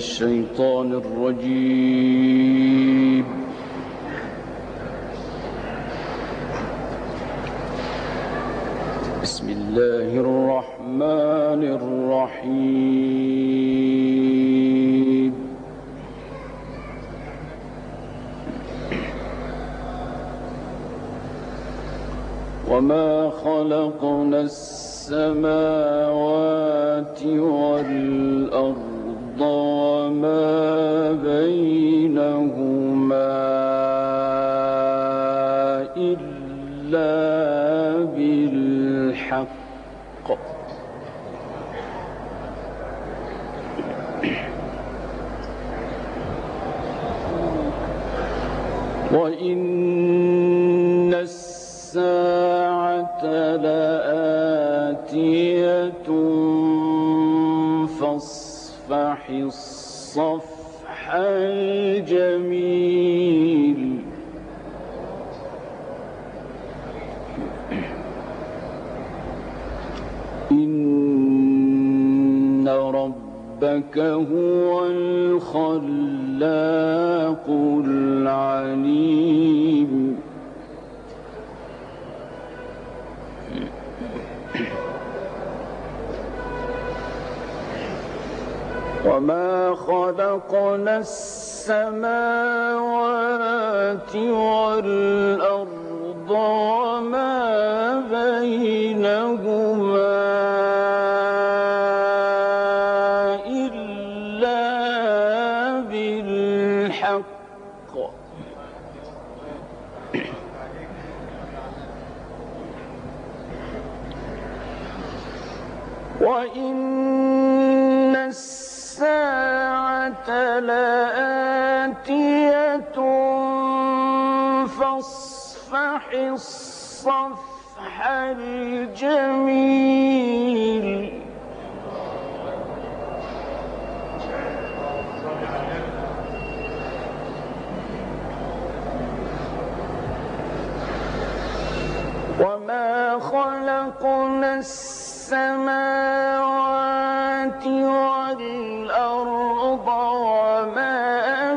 الشيطان الرجيم. بسم الله الرحمن الرحيم. وما خلقنا السماوات والأرض وما بينهما إلا بالحق وإن الساعة لآتية فاصفح الصفح الجميل. إن ربك هو الخلاق العليم. وما خلقنا السماوات والأرض وما بينهما إلا بالحق وإن الساعة لآتية فاصفح الصفح الجميل. وما خلقنا السماوات والأرض وما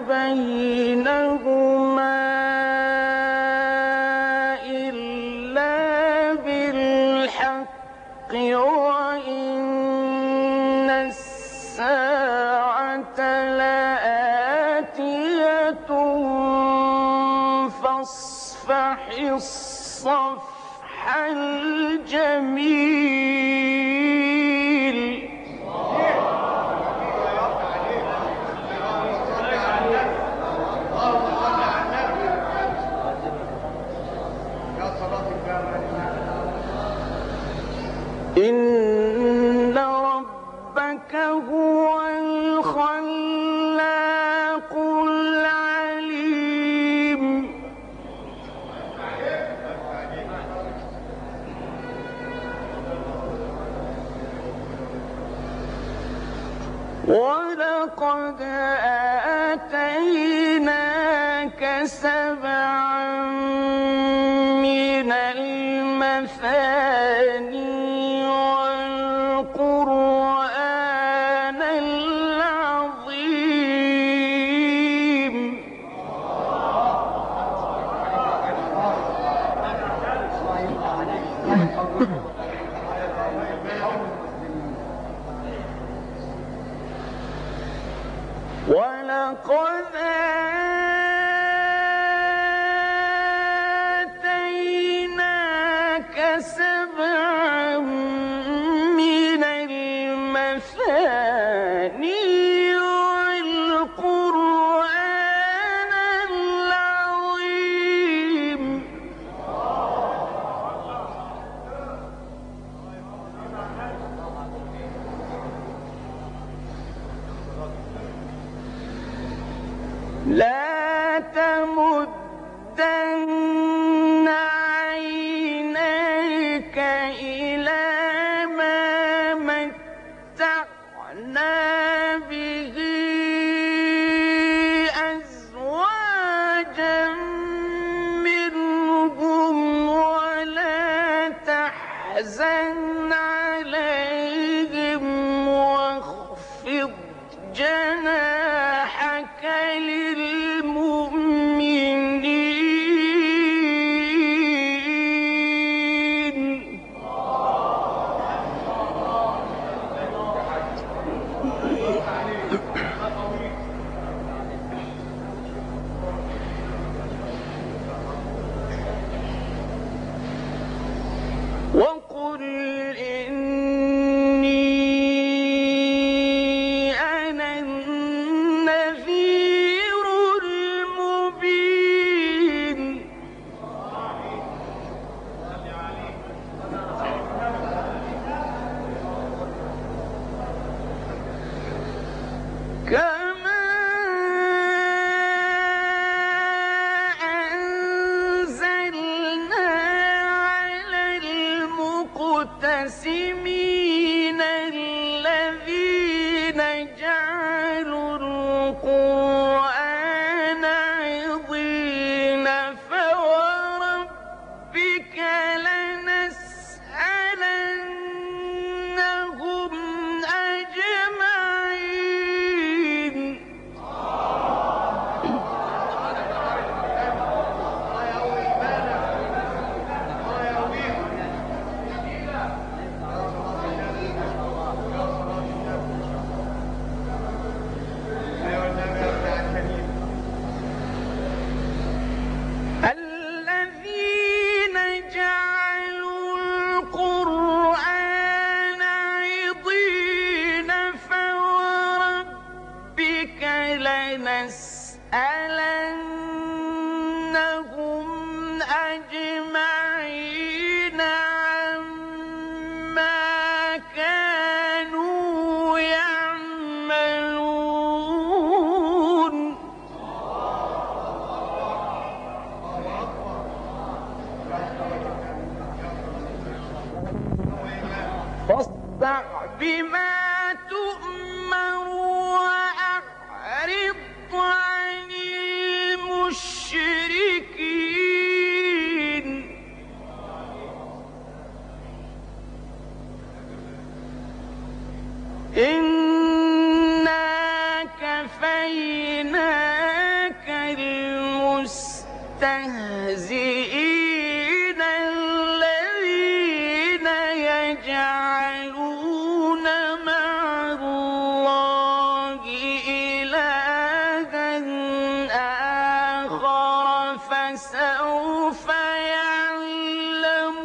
بينهما إلا بالحق وإن الساعة لآتية فاصفح الصفح الجميل. إن ربك هو الخلاق العليم. ولقد آتيناك سبعا من المثاني والقرآن العظيم. ولقد آتيناك سبعا من المثاني والقرآن العظيم. لا تمدن عينيك إلى ما متعنا به أزواجا منهم ولا تحزن عليهم واخفض جناحك الذين جعلوا القرآن عضين فوربك لنسألنهم أجمعين. الذين جعلوا القرآن عضين فوربك لنسألنهم أجمعين عما كانوا يعملون. فاصدع بما تؤمر وأعرض عن المشركين. إنا كفيناك المستهزئين الذين يجعلون مع الله إلها آخر فسوف يعلمون.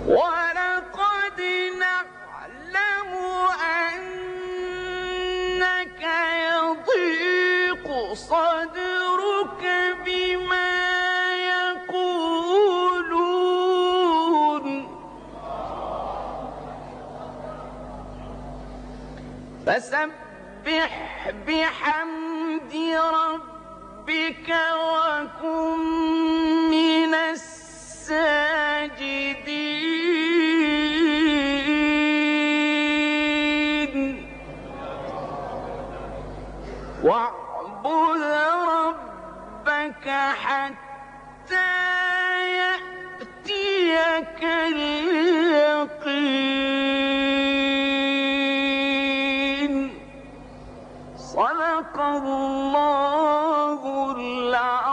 ولقد نعلم أنك يضيق صدرك بما يقولون فسبح بحمد ربك وكن من الساجدين. واعبد ربك حتى يأتيك اليقين. صدق الله العظيم.